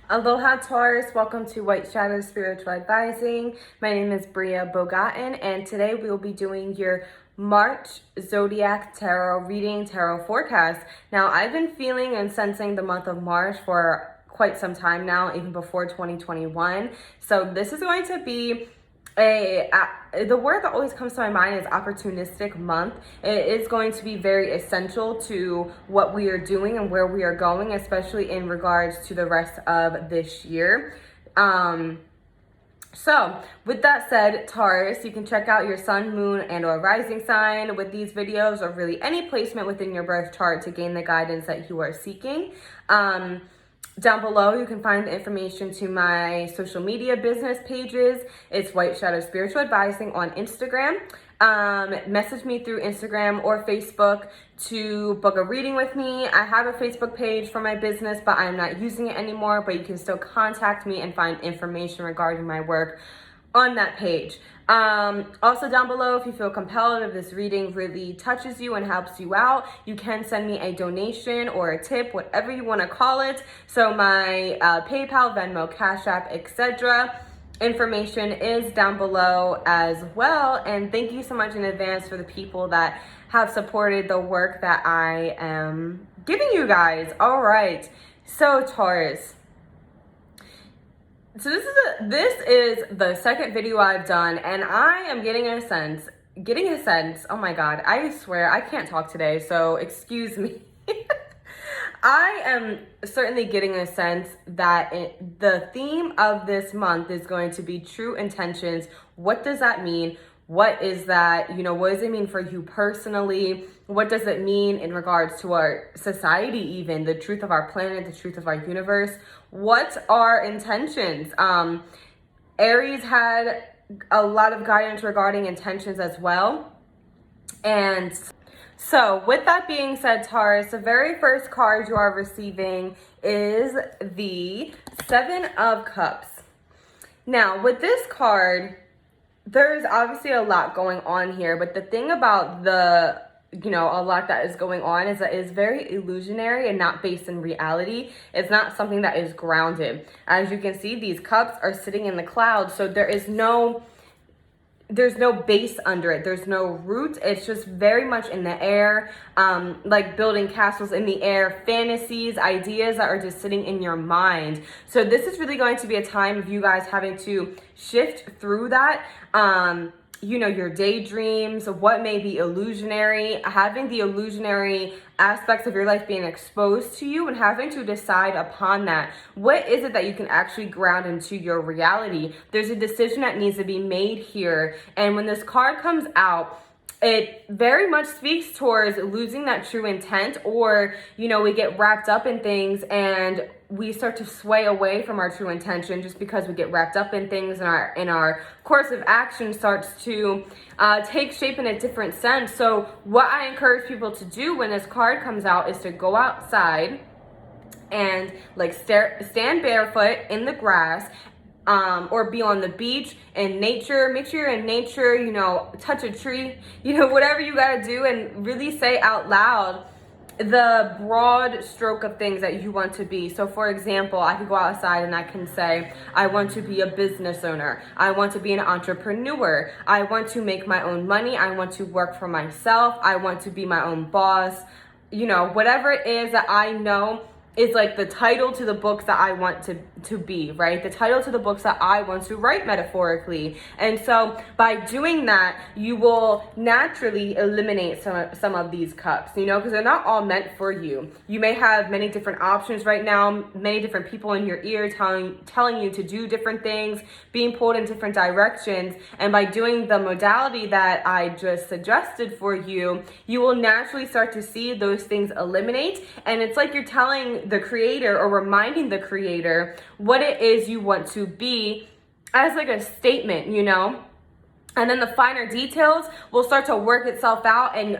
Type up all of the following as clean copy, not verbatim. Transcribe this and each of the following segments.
Aloha Taurus, welcome to White Shadow Spiritual Advising. My name is BriaBogatin, and today we will be doing your March Zodiac Tarot reading, tarot forecast. Now, I've been feeling and sensing the month of March for quite some time now, even before 2021. So this is going to be the word that always comes to my mind is opportunistic month. It is going to be very essential to what we are doing and where we are going, especially in regards to the rest of this year. So with that said, Taurus, you can check out your sun, moon, and or rising sign with these videos, or really any placement within your birth chart to gain the guidance that you are seeking. Down below, you can find the information to my social media business pages. It's White Shadow Spiritual Advising on Instagram. Message me through Instagram or Facebook to book a reading with me. I have a Facebook page for my business, but I'm not using it anymore, but you can still contact me and find information regarding my work on that page. Also down below, if you feel compelled, if this reading really touches you and helps you out, you can send me a donation or a tip, whatever you want to call it. So my PayPal, Venmo, Cash App, etc. information is down below as well. And thank you so much in advance for the people that have supported the work that I am giving you guys. All right, so Taurus. So this is the second video I've done, and I am getting a sense, oh my God, I swear I can't talk today, so excuse me. I am certainly getting a sense that the theme of this month is going to be true intentions. What does that mean? What is that? What does it mean for you personally? What does it mean in regards to our society, even the truth of our planet, the truth of our universe? What are intentions? Aries had a lot of guidance regarding intentions as well. And so with that being said, Taurus, the very first card you are receiving is the Seven of Cups. Now, with this card, there's obviously a lot going on here, but the thing about a lot that is going on is that it's very illusionary and not based in reality. It's not something that is grounded. As you can see, these cups are sitting in the clouds, so there's no base under it. There's no root. It's just very much in the air, like building castles in the air, fantasies, ideas that are just sitting in your mind. So this is really going to be a time of you guys having to shift through that. Your daydreams, what may be illusionary, having the illusionary aspects of your life being exposed to you and having to decide upon that. What is it that you can actually ground into your reality? There's a decision that needs to be made here. And when this card comes out, it very much speaks towards losing that true intent, or, we get wrapped up in things and we start to sway away from our true intention just because we get wrapped up in things, and our course of action starts to take shape in a different sense. So what I encourage people to do when this card comes out is to go outside and stand barefoot in the grass, or be on the beach in nature. Make sure you're in nature, touch a tree, whatever you gotta do, and really say out loud the broad stroke of things that you want to be. So for example, I could go outside and I can say, I want to be a business owner. I want to be an entrepreneur. I want to make my own money. I want to work for myself. I want to be my own boss. Whatever it is that I know is like the title to the books that I want to be, right? The title to the books that I want to write, metaphorically. And so by doing that, you will naturally eliminate some of these cups, because they're not all meant for you. You may have many different options right now, many different people in your ear telling you to do different things, being pulled in different directions. And by doing the modality that I just suggested for you, you will naturally start to see those things eliminate. And it's like you're telling the creator, or reminding the creator, what it is you want to be as like a statement, and then the finer details will start to work itself out and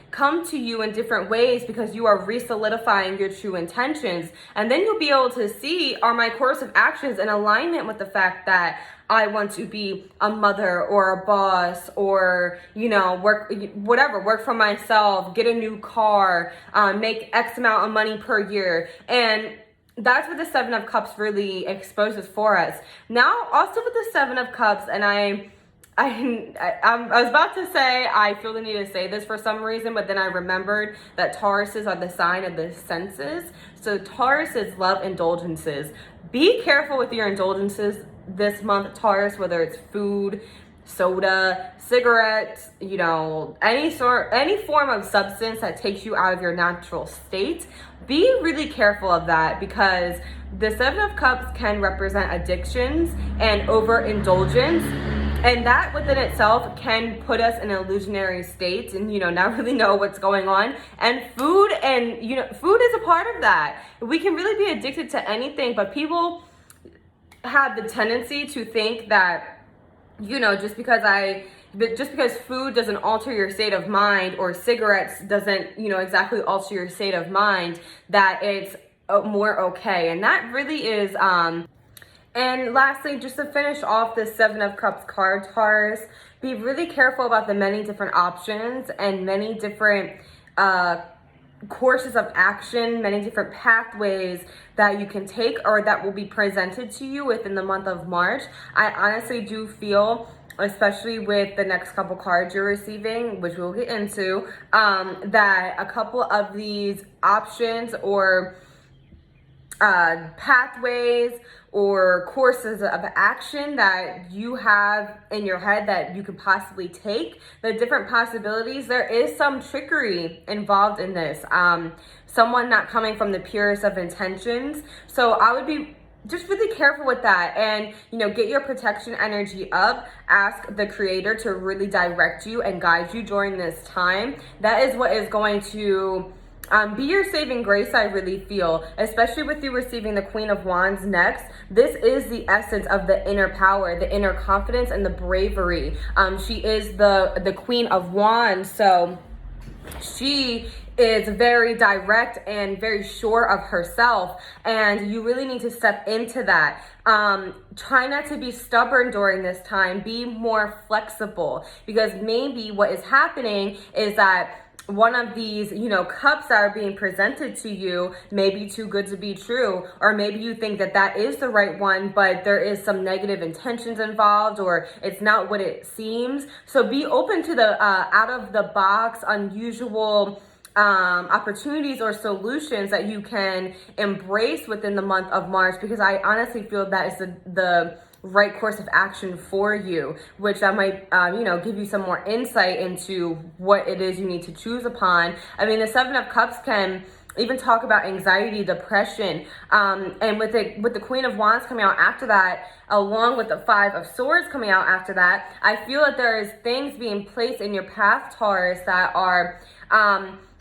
come to you in different ways, because you are re-solidifying your true intentions. And then you'll be able to see, are my course of actions in alignment with the fact that I want to be a mother or a boss, or, work for myself, get a new car, make X amount of money per year. And that's what the Seven of Cups really exposes for us. Now, also with the Seven of Cups, and I was about to say, I feel the need to say this for some reason, but then I remembered that Tauruses are the sign of the senses. So Tauruses love indulgences. Be careful with your indulgences this month, Taurus, whether it's food, soda, cigarettes, you know, any form of substance that takes you out of your natural state. Be really careful of that, because the Seven of Cups can represent addictions and overindulgence. And that within itself can put us in illusionary states and, you know, not really know what's going on. And food is a part of that. We can really be addicted to anything, but people have the tendency to think that, you know, just because food doesn't alter your state of mind, or cigarettes doesn't, you know, exactly alter your state of mind, that it's more okay. And that really is, and lastly, just to finish off this Seven of Cups card, Taurus, be really careful about the many different options and many different courses of action, many different pathways that you can take or that will be presented to you within the month of March. I honestly do feel, especially with the next couple cards you're receiving, which we'll get into, that a couple of these options or pathways or courses of action that you have in your head that you could possibly take, the different possibilities, there is some trickery involved in this. Someone not coming from the purest of intentions. So I would be just really careful with that, and, you know, get your protection energy up. Ask the Creator to really direct you and guide you during this time. That is what is going to be your saving grace, I really feel, especially with you receiving the Queen of Wands next. This is the essence of the inner power, the inner confidence, and the bravery. She is the Queen of Wands, so she is very direct and very sure of herself, and you really need to step into that. Try not to be stubborn during this time. Be more flexible, because maybe what is happening is that one of these, you know, cups that are being presented to you may be too good to be true, or maybe you think that that is the right one, but there is some negative intentions involved, or it's not what it seems. So be open to the out of the box, unusual opportunities or solutions that you can embrace within the month of March, because I honestly feel that is the right course of action for you, which that might, you know, give you some more insight into what it is you need to choose upon. I mean, the Seven of Cups can even talk about anxiety, depression, and with the Queen of Wands coming out after that, along with the Five of Swords coming out after that, I feel that there is things being placed in your path, Taurus, that are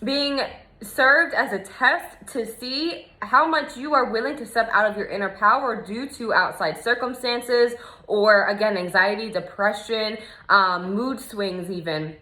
being served as a test to see how much you are willing to step out of your inner power due to outside circumstances, or again, anxiety, depression, mood swings even.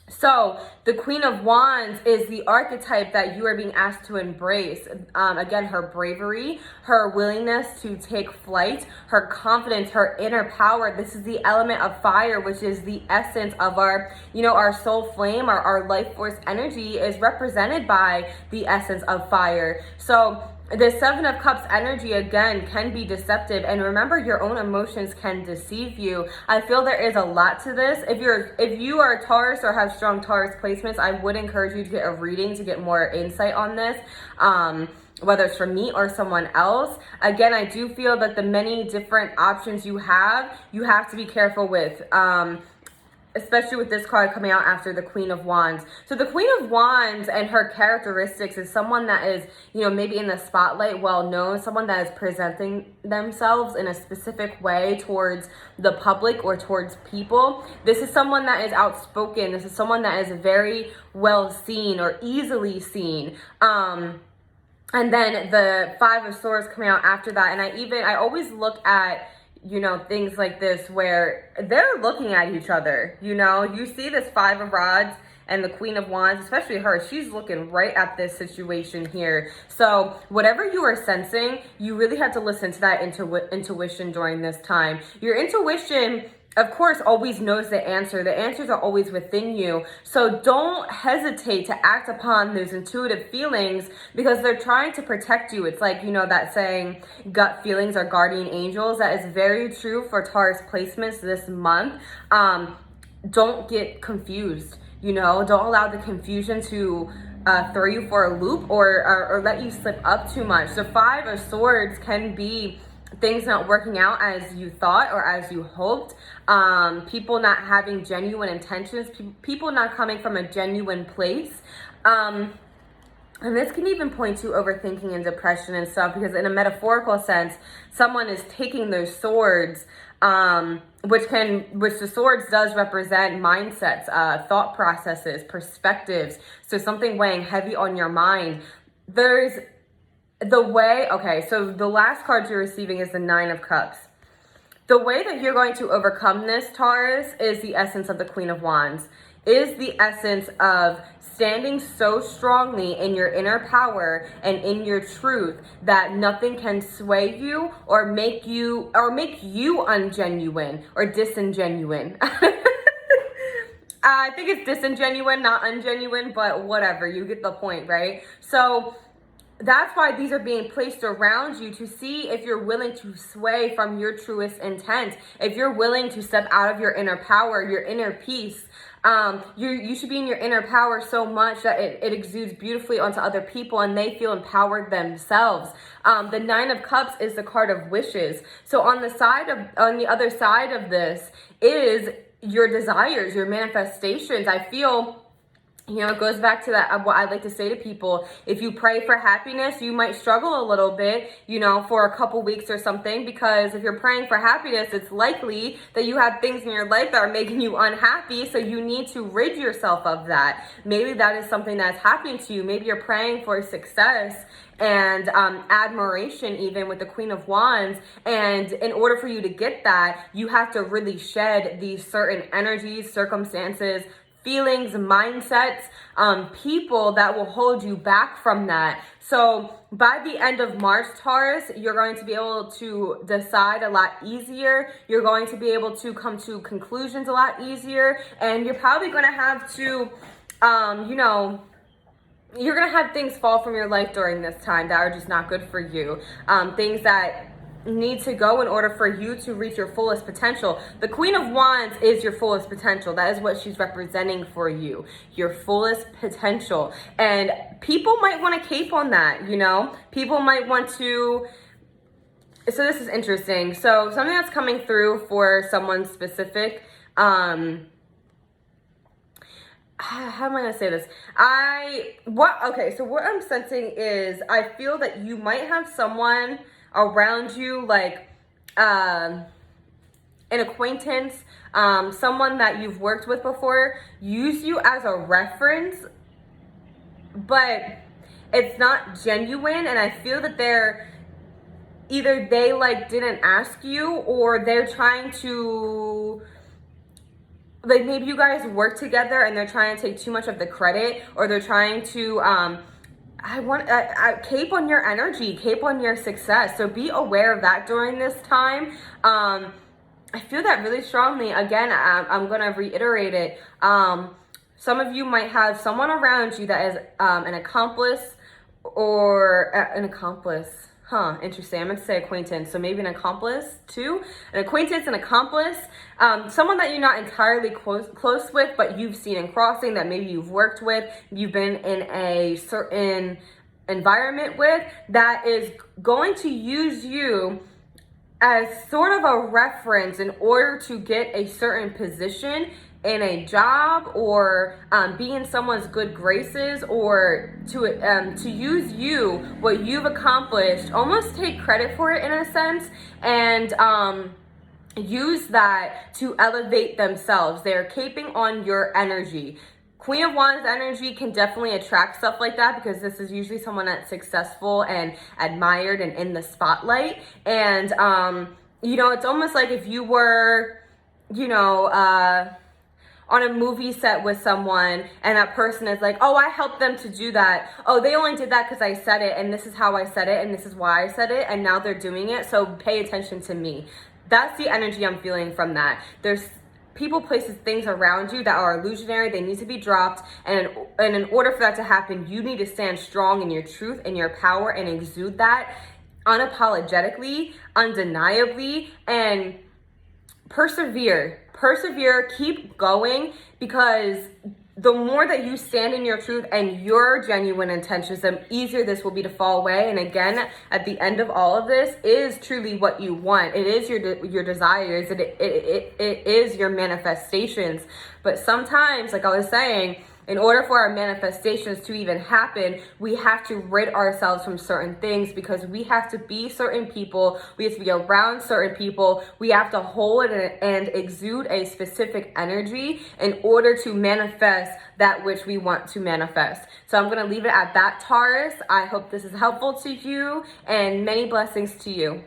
So the Queen of Wands is the archetype that you are being asked to embrace. Again, her bravery, her willingness to take flight, her confidence, her inner power. This is the element of fire, which is the essence of our, you know, our soul flame, our life force energy is represented by the essence of fire. So the Seven of Cups energy, again, can be deceptive, and remember, your own emotions can deceive you. I feel there is a lot to this. If you are a Taurus or have strong Taurus placements, I would encourage you to get a reading to get more insight on this, whether it's from me or someone else. Again, I do feel that the many different options you have to be careful with, especially with this card coming out after the Queen of Wands. So the Queen of Wands and her characteristics is someone that is, you know, maybe in the spotlight, well known, someone that is presenting themselves in a specific way towards the public or towards people. This is someone that is outspoken. This is someone that is very well seen or easily seen. And then the Five of Swords coming out after that. And I always look at, you know, things like this where they're looking at each other. You know, you see this Five of Rods and the Queen of Wands, especially her, she's looking right at this situation here. So whatever you are sensing, you really have to listen to that intuition during this time. Your intuition of course, always knows the answer. The answers are always within you. So don't hesitate to act upon those intuitive feelings because they're trying to protect you. It's like, you know, that saying, gut feelings are guardian angels. That is very true for Taurus placements this month. Don't get confused, you know, don't allow the confusion to throw you for a loop or let you slip up too much. The Five of Swords can be things not working out as you thought or as you hoped, people not having genuine intentions, people not coming from a genuine place. And this can even point to overthinking and depression and stuff, because in a metaphorical sense, someone is taking those swords, which the swords does represent mindsets, thought processes, perspectives. So something weighing heavy on your mind. There's the way, okay, so the last card you're receiving is the Nine of Cups. The way that you're going to overcome this, Taurus, is the essence of the Queen of Wands, is the essence of standing so strongly in your inner power and in your truth that nothing can sway you or make you ungenuine or disingenuine. I think it's disingenuine, not ungenuine, but whatever, you get the point, right? So that's why these are being placed around you to see if you're willing to sway from your truest intent. If you're willing to step out of your inner power, your inner peace. You should be in your inner power so much that it exudes beautifully onto other people and they feel empowered themselves. The Nine of Cups is the card of wishes. So on the other side of this is your desires, your manifestations. I feel, you know, it goes back to that, what I like to say to people. If you pray for happiness, you might struggle a little bit, you know, for a couple weeks or something, because if you're praying for happiness, it's likely that you have things in your life that are making you unhappy. So you need to rid yourself of that. Maybe that is something that's happening to you. Maybe you're praying for success and admiration, even with the Queen of Wands. And in order for you to get that, you have to really shed these certain energies, circumstances, feelings, mindsets, people that will hold you back from that. So by the end of March, Taurus, you're going to be able to decide a lot easier. You're going to be able to come to conclusions a lot easier. And you're probably going to have to, you know, you're going to have things fall from your life during this time that are just not good for you. Things that need to go in order for you to reach your fullest potential. The Queen of Wands is your fullest potential. That is what she's representing for you, your fullest potential. And people might want to cape on that, you know? People might want to... So this is interesting. So something that's coming through for someone specific, how am I going to say this? So what I'm sensing is I feel that you might have someone around you, like an acquaintance, someone that you've worked with before, use you as a reference, but it's not genuine. And I feel that either they like didn't ask you, or they're trying to, like, maybe you guys work together and they're trying to take too much of the credit, or they're trying to cape on your energy, cape on your success. So be aware of that during this time. I feel that really strongly. Again, I'm going to reiterate it. Some of you might have someone around you that is an accomplice or an accomplice. Interesting. I meant to say acquaintance, so maybe an accomplice too. An acquaintance, an accomplice, someone that you're not entirely close with, but you've seen in crossing, that maybe you've worked with, you've been in a certain environment with, that is going to use you as sort of a reference in order to get a certain position in a job, or be in someone's good graces, or to use you, what you've accomplished, almost take credit for it in a sense, and use that to elevate themselves. They're caping on your energy. Queen of Wands energy can definitely attract stuff like that, because this is usually someone that's successful and admired and in the spotlight. And you know, it's almost like if you were, you know, on a movie set with someone, and that person is like, oh, I helped them to do that. Oh, they only did that because I said it, and this is how I said it, and this is why I said it, and now they're doing it, so pay attention to me. That's the energy I'm feeling from that. There's people, places, things around you that are illusionary. They need to be dropped. And in order for that to happen, you need to stand strong in your truth and your power and exude that unapologetically, undeniably, and persevere, keep going, because the more that you stand in your truth and your genuine intentions, the easier this will be to fall away. And again, at the end of all of this is truly what you want. It is your desires. It is your manifestations. But sometimes, like I was saying, in order for our manifestations to even happen, we have to rid ourselves from certain things, because we have to be certain people. We have to be around certain people. We have to hold and exude a specific energy in order to manifest that which we want to manifest. So I'm going to leave it at that, Taurus. I hope this is helpful to you, and many blessings to you.